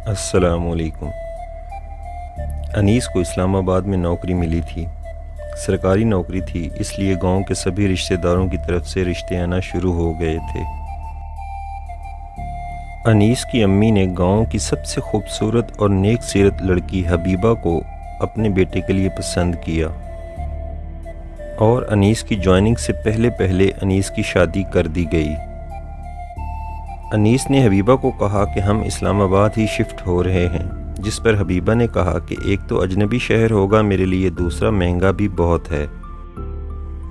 السلام علیکم۔ انیس کو اسلام آباد میں نوکری ملی تھی۔ سرکاری نوکری تھی، اس لیے گاؤں کے سبھی رشتہ داروں کی طرف سے رشتے آنا شروع ہو گئے تھے۔ انیس کی امی نے گاؤں کی سب سے خوبصورت اور نیک سیرت لڑکی حبیبہ کو اپنے بیٹے کے لیے پسند کیا اور انیس کی جوائننگ سے پہلے انیس کی شادی کر دی گئی۔ انیس نے حبیبہ کو کہا کہ ہم اسلام آباد ہی شفٹ ہو رہے ہیں، جس پر حبیبہ نے کہا کہ ایک تو اجنبی شہر ہوگا میرے لیے، دوسرا مہنگا بھی بہت ہے۔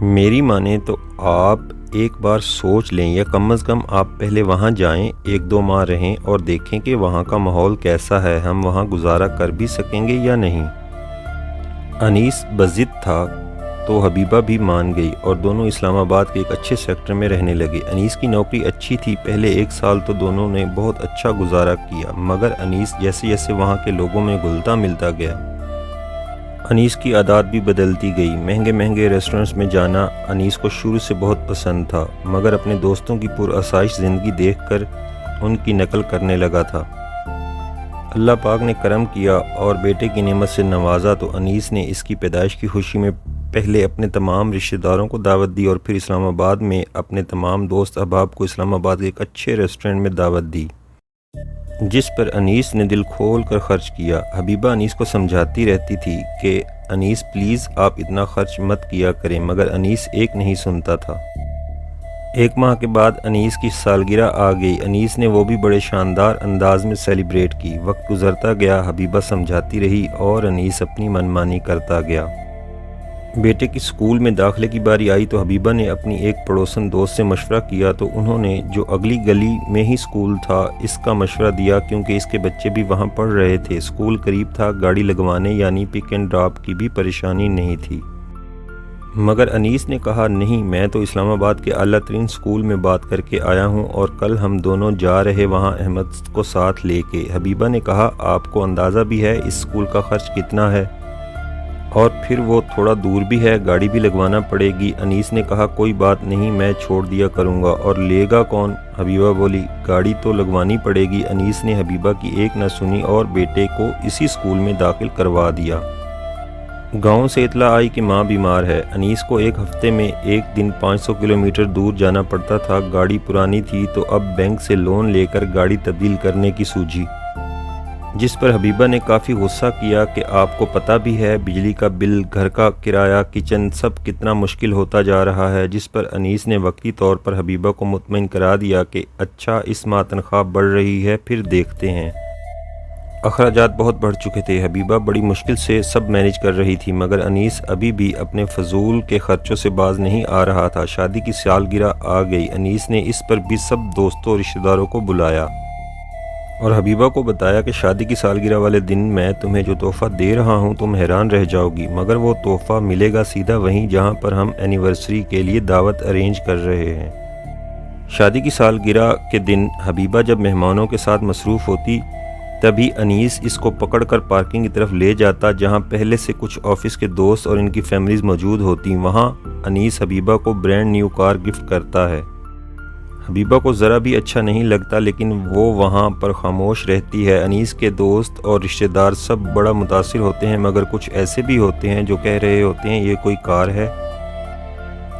میری مانیں تو آپ ایک بار سوچ لیں، یا کم از کم آپ پہلے وہاں جائیں، 1-2 ماہ رہیں اور دیکھیں کہ وہاں کا ماحول کیسا ہے، ہم وہاں گزارا کر بھی سکیں گے یا نہیں۔ انیس بضد تھا تو حبیبہ بھی مان گئی اور دونوں اسلام آباد کے ایک اچھے سیکٹر میں رہنے لگے۔ انیس کی نوکری اچھی تھی، پہلے 1 سال تو دونوں نے بہت اچھا گزارا کیا، مگر انیس جیسے جیسے وہاں کے لوگوں میں گھلتا ملتا گیا، انیس کی عادات بھی بدلتی گئی۔ مہنگے ریسٹورنٹس میں جانا انیس کو شروع سے بہت پسند تھا، مگر اپنے دوستوں کی پرآسائش زندگی دیکھ کر ان کی نقل کرنے لگا تھا۔ اللہ پاک نے کرم کیا اور بیٹے کی نعمت سے نوازا تو انیس نے اس کی پیدائش کی خوشی میں پہلے اپنے تمام رشتہ داروں کو دعوت دی اور پھر اسلام آباد میں اپنے تمام دوست احباب کو اسلام آباد کے ایک اچھے ریسٹورنٹ میں دعوت دی، جس پر انیس نے دل کھول کر خرچ کیا۔ حبیبہ انیس کو سمجھاتی رہتی تھی کہ انیس پلیز آپ اتنا خرچ مت کیا کریں، مگر انیس ایک نہیں سنتا تھا۔ 1 ماہ کے بعد انیس کی سالگرہ آ گئی۔ انیس نے وہ بھی بڑے شاندار انداز میں سیلیبریٹ کی۔ وقت گزرتا گیا، حبیبہ سمجھاتی رہی اور انیس اپنی منمانی کرتا گیا۔ بیٹے کی سکول میں داخلے کی باری آئی تو حبیبہ نے اپنی ایک پڑوسن دوست سے مشورہ کیا تو انہوں نے، جو اگلی گلی میں ہی سکول تھا، اس کا مشورہ دیا کیونکہ اس کے بچے بھی وہاں پڑھ رہے تھے۔ سکول قریب تھا، گاڑی لگوانے یعنی پک اینڈ ڈراپ کی بھی پریشانی نہیں تھی۔ مگر انیس نے کہا نہیں، میں تو اسلام آباد کے اعلیٰ ترین سکول میں بات کر کے آیا ہوں اور کل ہم دونوں جا رہے وہاں احمد کو ساتھ لے کے۔ حبیبہ نے کہا آپ کو اندازہ بھی ہے اس سکول کا خرچ کتنا ہے، اور پھر وہ تھوڑا دور بھی ہے، گاڑی بھی لگوانا پڑے گی۔ انیس نے کہا کوئی بات نہیں، میں چھوڑ دیا کروں گا۔ اور لے گا کون؟ حبیبہ بولی گاڑی تو لگوانی پڑے گی۔ انیس نے حبیبہ کی ایک نہ سنی اور بیٹے کو اسی سکول میں داخل کروا دیا۔ گاؤں سے اطلاع آئی کہ ماں بیمار ہے۔ انیس کو ایک ہفتے میں ایک دن 500 کلومیٹر دور جانا پڑتا تھا۔ گاڑی پرانی تھی تو اب بینک سے لون لے کر گاڑی تبدیل کرنے کی سوچی، جس پر حبیبہ نے کافی غصہ کیا کہ آپ کو پتہ بھی ہے بجلی کا بل، گھر کا کرایہ، کچن، سب کتنا مشکل ہوتا جا رہا ہے۔ جس پر انیس نے وقتی طور پر حبیبہ کو مطمئن کرا دیا کہ اچھا اس ماہ تنخواہ بڑھ رہی ہے، پھر دیکھتے ہیں۔ اخراجات بہت بڑھ چکے تھے، حبیبہ بڑی مشکل سے سب مینیج کر رہی تھی، مگر انیس ابھی بھی اپنے فضول کے خرچوں سے باز نہیں آ رہا تھا۔ شادی کی سالگرہ آ گئی، انیس نے اس پر بھی سب دوستوں رشتہ داروں کو بلایا اور حبیبہ کو بتایا کہ شادی کی سالگرہ والے دن میں تمہیں جو تحفہ دے رہا ہوں تم حیران رہ جاؤ گی، مگر وہ تحفہ ملے گا سیدھا وہیں جہاں پر ہم اینیورسری کے لیے دعوت ارینج کر رہے ہیں۔ شادی کی سالگرہ کے دن حبیبہ جب مہمانوں کے ساتھ مصروف ہوتی تبھی انیس اس کو پکڑ کر پارکنگ کی طرف لے جاتا جہاں پہلے سے کچھ آفس کے دوست اور ان کی فیملیز موجود ہوتی۔ وہاں انیس حبیبہ کو برانڈ نیو کار گفٹ کرتا ہے۔ حبیبہ کو ذرا بھی اچھا نہیں لگتا لیکن وہ وہاں پر خاموش رہتی ہے۔ انیس کے دوست اور رشتہ دار سب بڑا متاثر ہوتے ہیں، مگر کچھ ایسے بھی ہوتے ہیں جو کہہ رہے ہوتے ہیں یہ کوئی کار ہے۔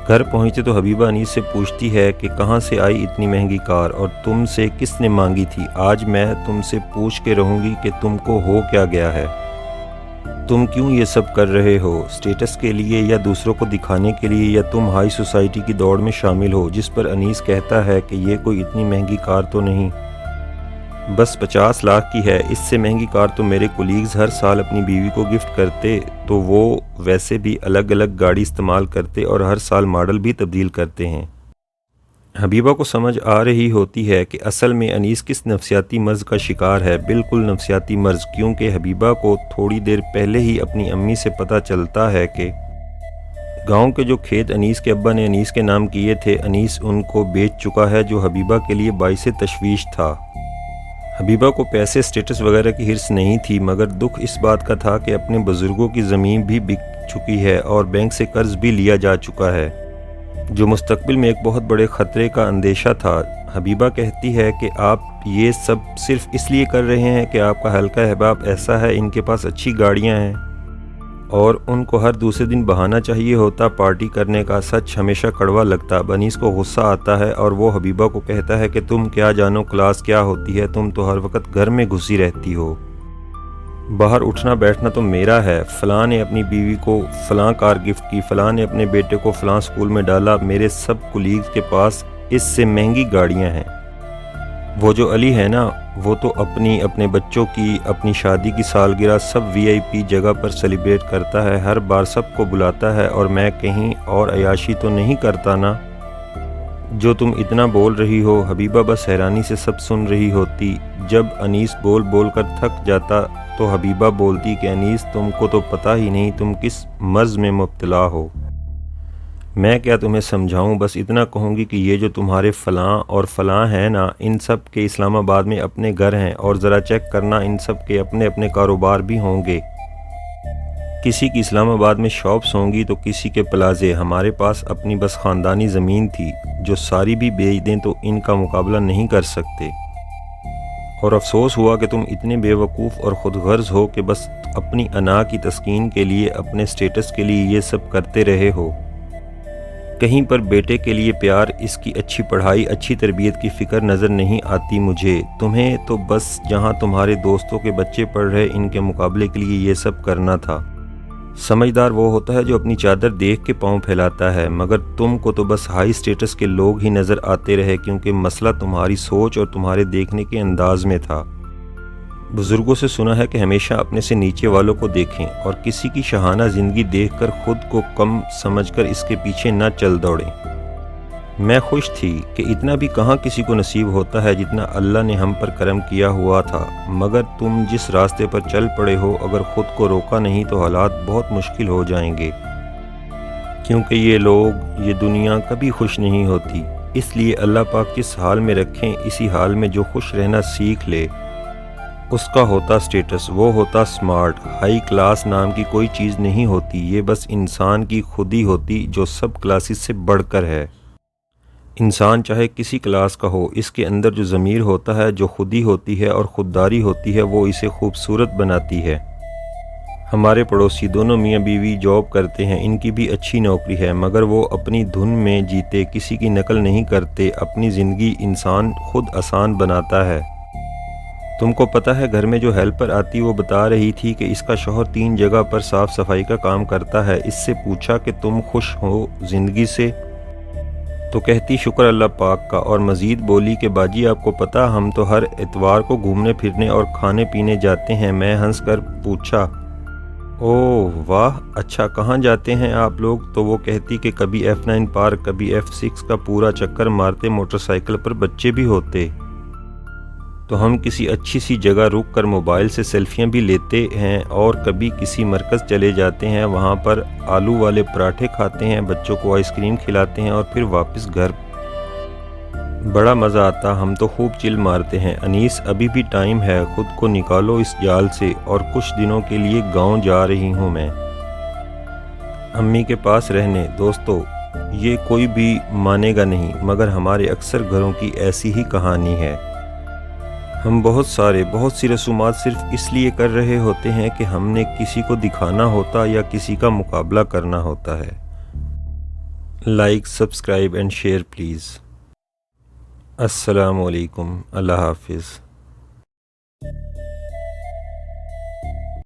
گھر پہنچتے تو حبیبہ انیس سے پوچھتی ہے کہ کہاں سے آئی اتنی مہنگی کار اور تم سے کس نے مانگی تھی؟ آج میں تم سے پوچھ کے رہوں گی کہ تم کو ہو کیا گیا ہے، تم کیوں یہ سب کر رہے ہو؟ اسٹیٹس کے لیے یا دوسروں کو دکھانے کے لیے، یا تم ہائی سوسائٹی کی دوڑ میں شامل ہو؟ جس پر انیس کہتا ہے کہ یہ کوئی اتنی مہنگی کار تو نہیں، بس 50 لاکھ کی ہے، اس سے مہنگی کار تو میرے کولیگز ہر سال اپنی بیوی کو گفٹ کرتے تو وہ ویسے بھی الگ الگ گاڑی استعمال کرتے اور ہر سال ماڈل بھی تبدیل کرتے ہیں۔ حبیبہ کو سمجھ آ رہی ہوتی ہے کہ اصل میں انیس کس نفسیاتی مرض کا شکار ہے، بالکل نفسیاتی مرض، کیونکہ حبیبہ کو تھوڑی دیر پہلے ہی اپنی امی سے پتہ چلتا ہے کہ گاؤں کے جو کھیت انیس کے ابا نے انیس کے نام کیے تھے انیس ان کو بیچ چکا ہے، جو حبیبہ کے لیے باعث تشویش تھا۔ حبیبہ کو پیسے، سٹیٹس وغیرہ کی حرص نہیں تھی، مگر دکھ اس بات کا تھا کہ اپنے بزرگوں کی زمین بھی بک چکی ہے اور بینک سے قرض بھی لیا جا چکا ہے، جو مستقبل میں ایک بہت بڑے خطرے کا اندیشہ تھا۔ حبیبہ کہتی ہے کہ آپ یہ سب صرف اس لیے کر رہے ہیں کہ آپ کا حلقہ احباب ایسا ہے، ان کے پاس اچھی گاڑیاں ہیں اور ان کو ہر دوسرے دن بہانہ چاہیے ہوتا پارٹی کرنے کا۔ سچ ہمیشہ کڑوا لگتا۔ انیس کو غصہ آتا ہے اور وہ حبیبہ کو کہتا ہے کہ تم کیا جانو کلاس کیا ہوتی ہے، تم تو ہر وقت گھر میں گھسی رہتی ہو، باہر اٹھنا بیٹھنا تو میرا ہے۔ فلاں نے اپنی بیوی کو فلاں کار گفٹ کی، فلاں نے اپنے بیٹے کو فلاں سکول میں ڈالا، میرے سب کولیگز کے پاس اس سے مہنگی گاڑیاں ہیں۔ وہ جو علی ہے نا، وہ تو اپنے بچوں کی، اپنی شادی کی سالگرہ سب VIP جگہ پر سیلیبریٹ کرتا ہے، ہر بار سب کو بلاتا ہے، اور میں کہیں اور عیاشی تو نہیں کرتا نا جو تم اتنا بول رہی ہو۔ حبیبہ بس حیرانی سے سب سن رہی ہوتی۔ جب انیس بول بول کر تھک جاتا تو حبیبہ بولتی کہ انیس تم کو تو پتہ ہی نہیں تم کس مرض میں مبتلا ہو، میں کیا تمہیں سمجھاؤں، بس اتنا کہوں گی کہ یہ جو تمہارے فلاں اور فلاں ہیں نا، ان سب کے اسلام آباد میں اپنے گھر ہیں، اور ذرا چیک کرنا ان سب کے اپنے اپنے کاروبار بھی ہوں گے، کسی کی اسلام آباد میں شاپس ہوں گی تو کسی کے پلازے۔ ہمارے پاس اپنی بس خاندانی زمین تھی، جو ساری بھی بیچ دیں تو ان کا مقابلہ نہیں کر سکتے، اور افسوس ہوا کہ تم اتنے بے وقوف اور خود غرض ہو کہ بس اپنی انا کی تسکین کے لیے، اپنے سٹیٹس کے لیے یہ سب کرتے رہے ہو۔ کہیں پر بیٹے کے لیے پیار، اس کی اچھی پڑھائی، اچھی تربیت کی فکر نظر نہیں آتی مجھے۔ تمہیں تو بس جہاں تمہارے دوستوں کے بچے پڑھ رہے ان کے مقابلے کے لیے یہ سب کرنا تھا۔ سمجھدار وہ ہوتا ہے جو اپنی چادر دیکھ کے پاؤں پھیلاتا ہے، مگر تم کو تو بس ہائی سٹیٹس کے لوگ ہی نظر آتے رہے، کیونکہ مسئلہ تمہاری سوچ اور تمہارے دیکھنے کے انداز میں تھا۔ بزرگوں سے سنا ہے کہ ہمیشہ اپنے سے نیچے والوں کو دیکھیں اور کسی کی شاہانہ زندگی دیکھ کر خود کو کم سمجھ کر اس کے پیچھے نہ چل دوڑیں۔ میں خوش تھی کہ اتنا بھی کہاں کسی کو نصیب ہوتا ہے جتنا اللہ نے ہم پر کرم کیا ہوا تھا، مگر تم جس راستے پر چل پڑے ہو، اگر خود کو روکا نہیں تو حالات بہت مشکل ہو جائیں گے، کیونکہ یہ لوگ، یہ دنیا کبھی خوش نہیں ہوتی۔ اس لیے اللہ پاک جس حال میں رکھیں اسی حال میں جو خوش رہنا سیکھ لے، اس کا ہوتا سٹیٹس، وہ ہوتا سمارٹ۔ ہائی کلاس نام کی کوئی چیز نہیں ہوتی، یہ بس انسان کی خودی ہوتی جو سب کلاسز سے بڑھ کر ہے۔ انسان چاہے کسی کلاس کا ہو، اس کے اندر جو ضمیر ہوتا ہے، جو خودی ہوتی ہے اور خودداری ہوتی ہے، وہ اسے خوبصورت بناتی ہے۔ ہمارے پڑوسی دونوں میاں بیوی جاب کرتے ہیں، ان کی بھی اچھی نوکری ہے، مگر وہ اپنی دھن میں جیتے، کسی کی نقل نہیں کرتے۔ اپنی زندگی انسان خود آسان بناتا ہے۔ تم کو پتہ ہے گھر میں جو ہیلپر آتی وہ بتا رہی تھی کہ اس کا شوہر 3 جگہ پر صاف صفائی کا کام کرتا ہے۔ اس سے پوچھا کہ تم خوش ہو زندگی سے؟ تو کہتی شکر اللہ پاک کا، اور مزید بولی کہ باجی آپ کو پتہ ہم تو ہر اتوار کو گھومنے پھرنے اور کھانے پینے جاتے ہیں۔ میں ہنس کر پوچھا اوہ واہ، اچھا کہاں جاتے ہیں آپ لوگ؟ تو وہ کہتی کہ کبھی F9 پارک، کبھی F6 کا پورا چکر مارتے، موٹر سائیکل پر بچے بھی ہوتے، تو ہم کسی اچھی سی جگہ رک کر موبائل سے سیلفیاں بھی لیتے ہیں، اور کبھی کسی مرکز چلے جاتے ہیں، وہاں پر آلو والے پراٹھے کھاتے ہیں، بچوں کو آئس کریم کھلاتے ہیں، اور پھر واپس گھر۔ بڑا مزہ آتا، ہم تو خوب چل مارتے ہیں۔ انیس ابھی بھی ٹائم ہے، خود کو نکالو اس جال سے، اور کچھ دنوں کے لیے گاؤں جا رہی ہوں میں امی کے پاس رہنے۔ دوستو یہ کوئی بھی مانے گا نہیں، مگر ہمارے اکثر گھروں کی ایسی ہی کہانی ہے۔ ہم بہت سی رسومات صرف اس لیے کر رہے ہوتے ہیں کہ ہم نے کسی کو دکھانا ہوتا یا کسی کا مقابلہ کرنا ہوتا ہے۔ Like, subscribe and share please. السلام علیکم، اللہ حافظ۔